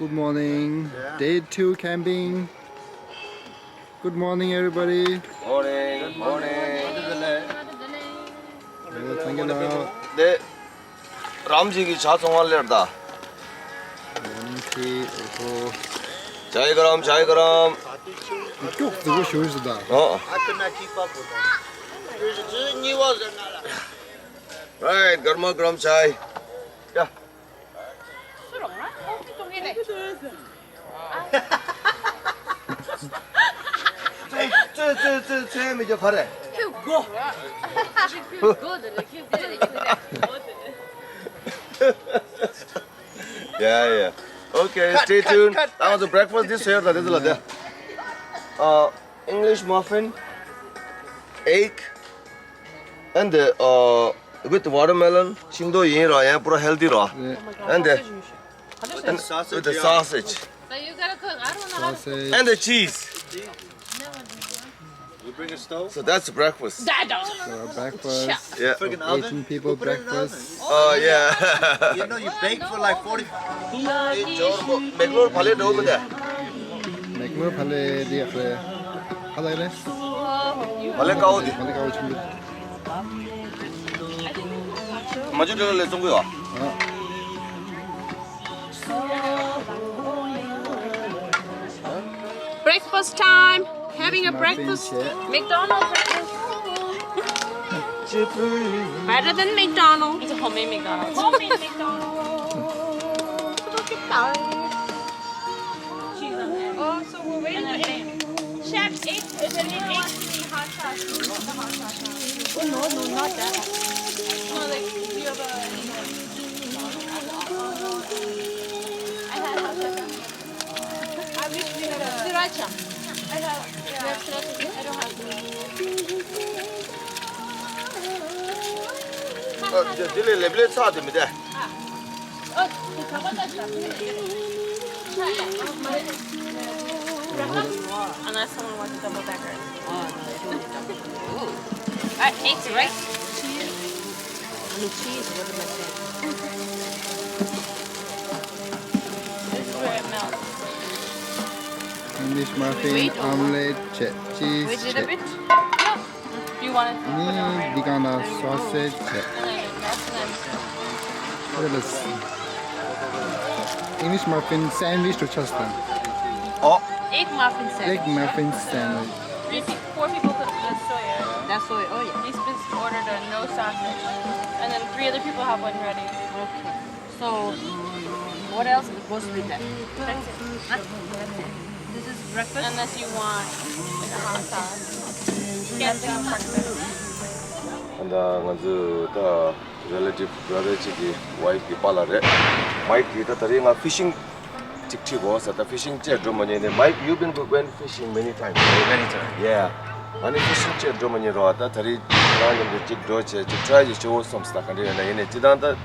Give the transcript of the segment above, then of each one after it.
Good morning. Day 2 camping. Good morning, everybody. Morning. Good morning. 네. 람지기 자송할래다. 자이 그럼. 쭉 들고 쉬우시다. I could not keep up with them. Right, garma gram chai. Yeah. 저 미저 가래. Yeah. Okay, stay tuned. That was the breakfast this here. That is like English muffin, egg, and with watermelon. Shingdo yin ra, yeah, pura healthy ra. And with the sausage. So you gotta cook. I don't know how to Sausage. And the cheese. You bring a stove? So that's breakfast. So breakfast. Yeah. Friggin' oven? Asian people We'll put it in an breakfast. Oh yeah. You know you bake for like 40. 맥로를 발레 넣으면 돼. 맥물 팔레 디아크레. 하다이레. 발레 까오디. 빨리 가고 준비. 마주리를 내 정도야. breakfast time. Having a breakfast. McDonald's breakfast. Better than McDonald's. It's a homemade McDonald's. Homemade McDonald's. Oh, so we're waiting for egg. Chef, egg. Is it an egg? Hot sauce. The hot sauce. Oh, no, not that. No, like, you have a... I had hot sauce. I wish we had a... Sriracha. I have... Yeah. You have sriracha? I don't have sriracha. 딜레 레벨 사야 됩니다. Unless someone wants a double decker. Eggs, right? Cheese. Cheese. What am I saying? This is where it melts. English muffin, Wait, omelette, cheese. Wait a little bit. You want it? 니 비가나 sausage. English muffin sandwich to Cheston. Egg muffin set. Egg muffin sandwich. 4 people could that's soy. That's soy. Oh yeah. These ordered a no sausage, and then 3 other people have one ready. Okay. So, what else goes with that? That's it. This is breakfast. Unless you want like a hot sauce. Yes, breakfast. And the relative brother chiki wife palare. Mike kita tadi nga fishing chik was at the fishing chair Germany. Mike, you've been going fishing many times. Many times. Yeah. And fishing chair Germany roata tadi random the chik doche to try to show some stuff and in it. Chidanta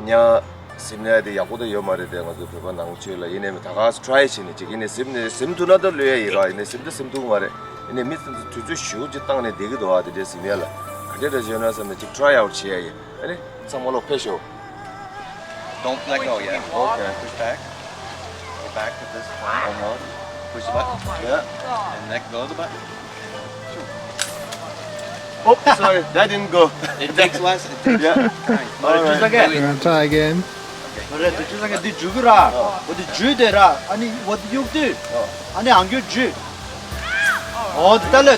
nya simne de yakuda yomare de nga zupa nang chula ine tagas try chini chik ine sim to another lue ira ine sim to mare ine mit to just shoot jitang ne degi doa de simela. Kade Jonas and the try out here. Any some more special. Don't let go yet. Okay. Push back. Go back to this point. Push the button. Yeah. And let go of the button. Oh, sorry, that didn't go. It takes less. Yeah. Just like it. We're gonna try again. 그래, 주장에 네 죽으라. 어디 주대라. 아니, 어디 욕들. 아니, 안 교주. 달래.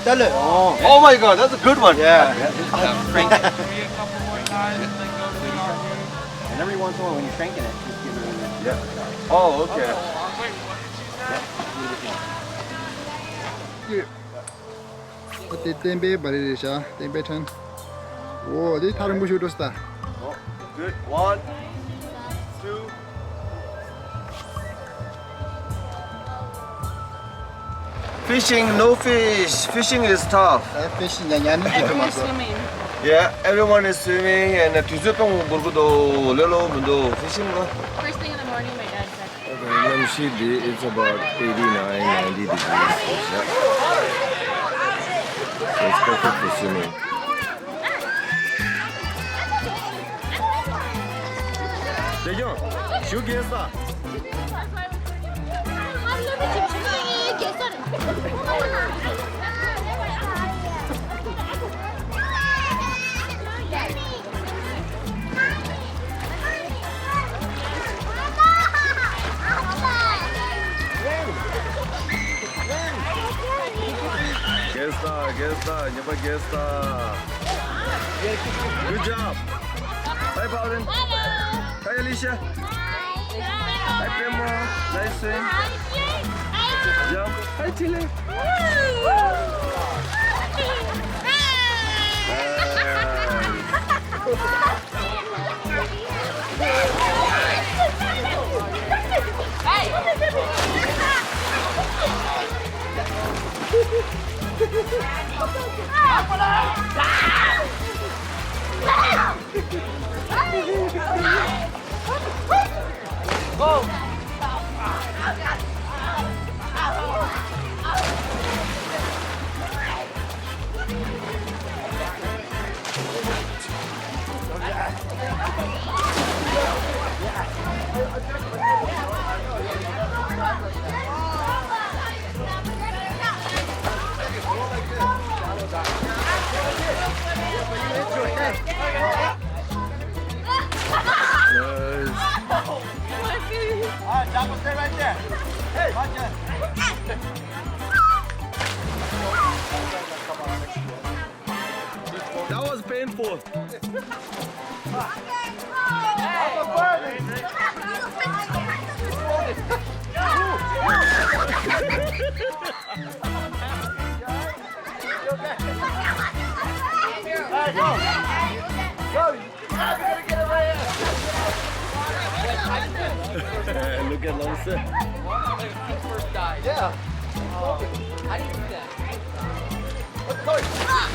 Oh my God, that's a good one. Yeah. Crank it. And every once in a while when you're cranking it, just give it a little. Yeah. Oh, okay. 어때 땜베 바리리샤 땜베천. 오, 네 다른 곳이 어디었다. Oh, good. 1, 2. Fishing, no fish. Fishing is tough. 패시 냐냐는 Everyone's swimming. Yeah, everyone is swimming and 뒤집병 물고도 레로 문도 fishing. First thing in the morning, my dad said. Okay, let me see. It's about 89, 90 degrees. Yeah. So it's perfect for swimming. 대경, 쉬우게 했어. Gesta, never gesta. Good job. Hi, Paulin. Hi, Alisha. Hi, Primo. Nice swing. Jump. Hi, Chile. Jaco, stay right there. Hey, watch it. That was painful. Hey, go. Go. You're gonna get it right here. Look at Lonsa. First dive. Yeah. How do you do that? What's going on?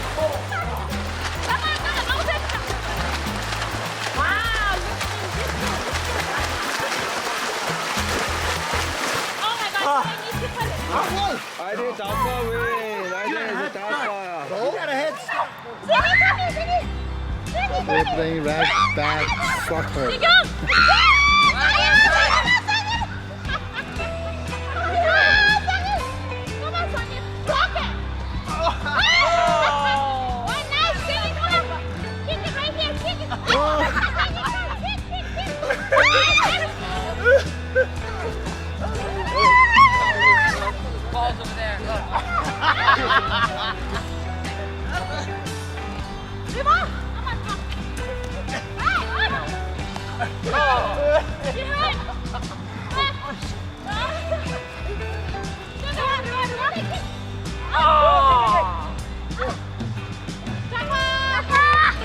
I did Taka win. I did Taka. You got a head start. They're playing back soccer. Ball's over there.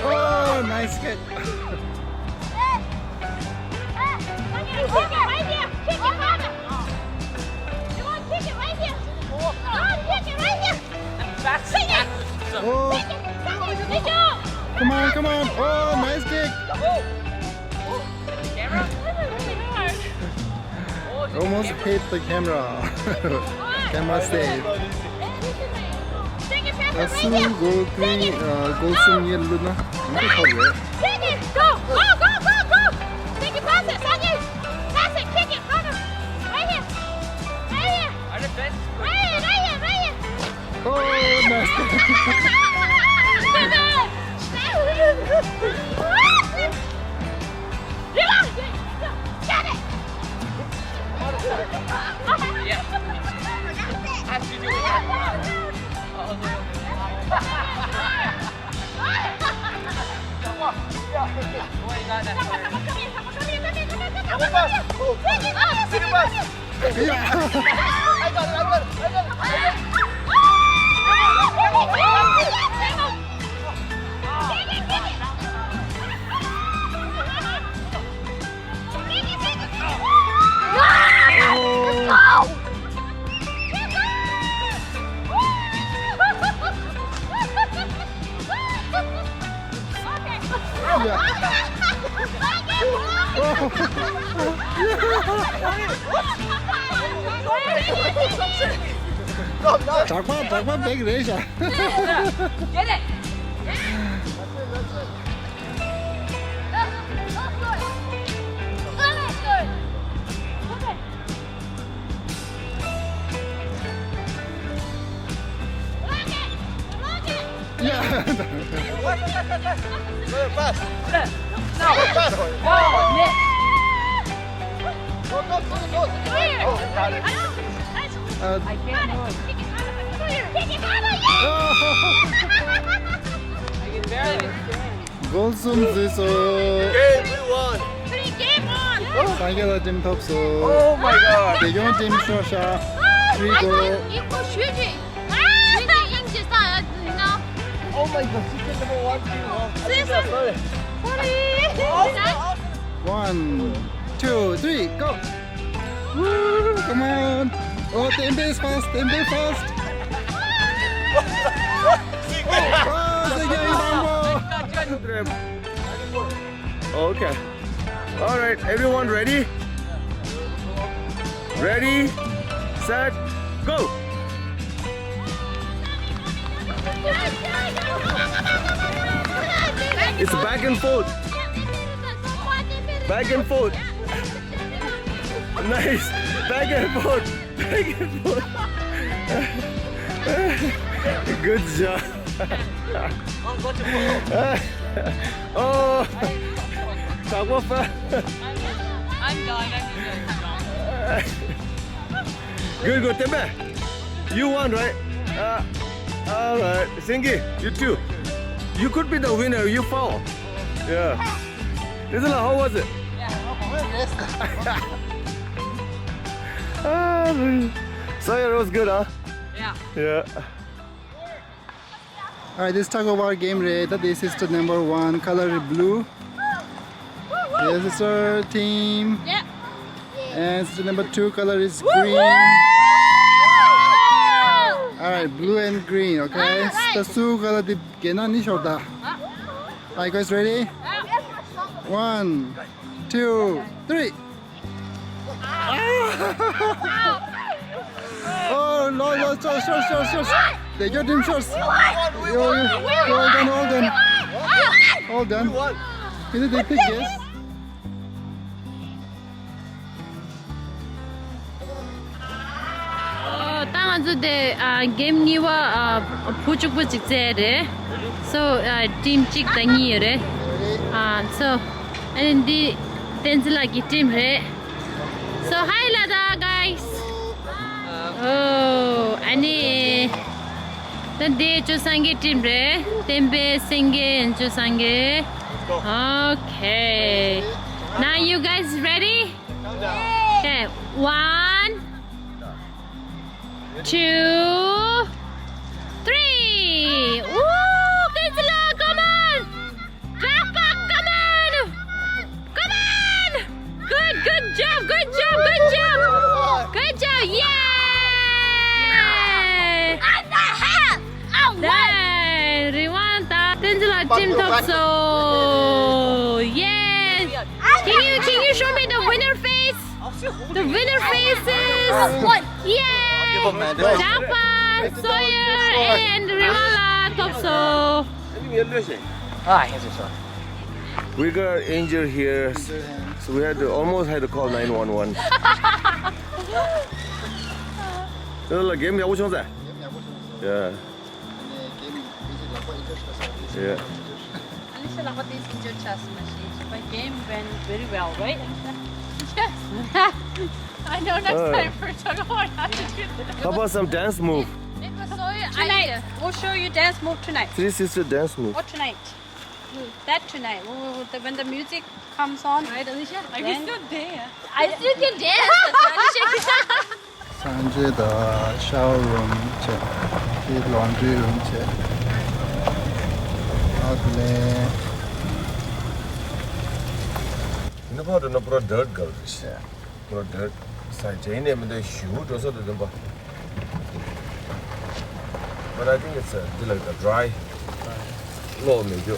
Oh, nice hit. Oh, come on. Oh, nice kick. Camera? Almost hit the camera. Camera save. Asu go some year luna. Not cover. Oh, nice kick. Talk big Alisha. Get it! I can't move. I can barely stand. 골숨 지소. Game, we won. 상계라 팀 톱소. Oh my god. 대경 팀 쇼샤. 그리고 Oh my god, chicken number 1, 2, 1, 2, 3, go. Woo, come on. Oh, tempe is fast. Tempe fast. Oh, sige, ibang mo. Okay. All right, everyone ready? Ready, set, go. It's back and forth. Back and forth. Nice. Back and forth. Back and forth. Good job. Oh. Talk about fun. I'm done. Good. Tempe. You won, right? All right. Singi, you too. You could be the winner. You fall. Yeah. Isla, how was it? So it was good, huh? Yeah. Alright, this tug-of-war game rate. This is the number 1, color blue. This is our team. Yeah. And the number 2 color is green. Alright, blue and green, okay? The two color di gena ni shoda. Alright, guys, ready? 1, 2, 3. Oh no, short. They got him short. Hold on. Can they pick this? the game niwa puchuk zere. So team chick tangi re. So and the tenzila ki team re. So hi Lada guys. Oh, ani the day chosange team re. Tembe singe and chosange. Okay. Now you guys ready? Okay. 1, 2, 3. Woo! Kizla, come on! Papa, come on! Come on! Good job! Yay! Then, Rwanda, Tenzila team top so. Yes! Can you show me the winner face? The winner faces! Yay! Japa, Sawyer, and Rivala Topso. We got injured here, so we almost had to call 911. So game 야구 청사. Yeah. Yeah. Alisha, what is in your chest machine? My game went very well, right? Yes. I know next time for tug-of-war how to do this. How about some dance move? It was tonight. We'll show you dance move tonight. Three sister dance move. Or tonight. That tonight. When the music comes on. Right, Alisha? I can still dance. I still can dance. 산지의 shower room 체, 이 laundry room 체, outlet. No pura dirt girls. Yeah. Pura dirt. Side chain and the shoot also the number. But I think it's like a dry. Low maybe.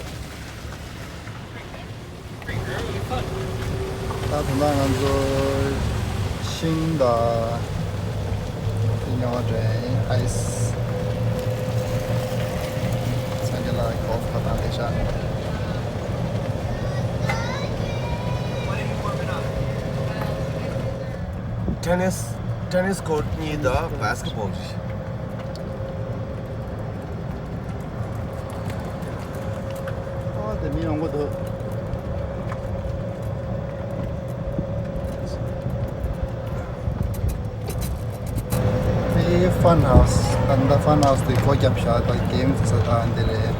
다 동당한 거 신다. 인형어제 아이스. 산지라 골프 하다 대샤. Tennis court need the basketball. me on go. The fun house, and the fun house, the co-op shot, like games, and the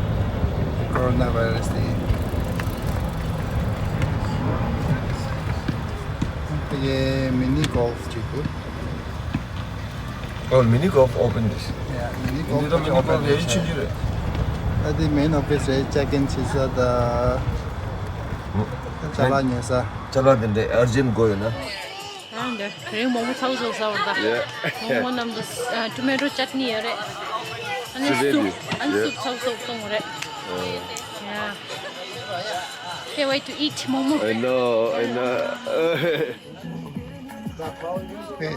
coronavirus. The mini golf, chico. Oh, mini golf open this. Yeah, mini golf. 근데도 mini golf 왜 일치기래? The main office check-in is the Chalanyasa. 잘하던데 urgent go요나. And kering momo thauso sawarda. Momo namdo tomato chutney are. And soup, and soup thauso tongore. Yeah. Can't wait to eat momo. I know. Okay.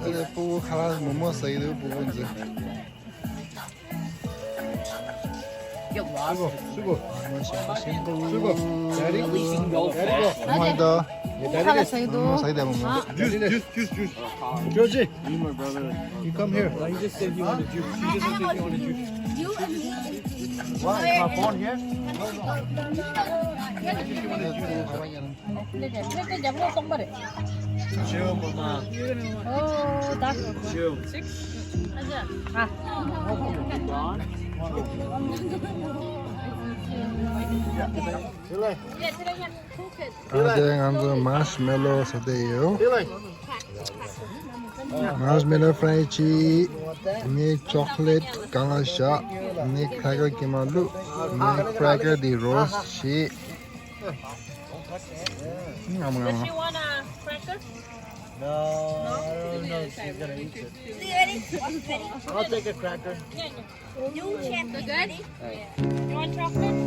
The pool has momo say the pool. At least you can go fast. Juice. Georgie, you come here. You just said you wanted juice. You just said you wanted juice. What? Hop on here? Chill, mama. Oh, that's Chill. 6. And marshmallows today. Marshmallow fry cheese, ne chocolate Alisha, ne cracker kimalu, ne cracker the roast cheese. Does she want a cracker? No, she's gonna eat it. I'll take a cracker. You good? You want chocolate?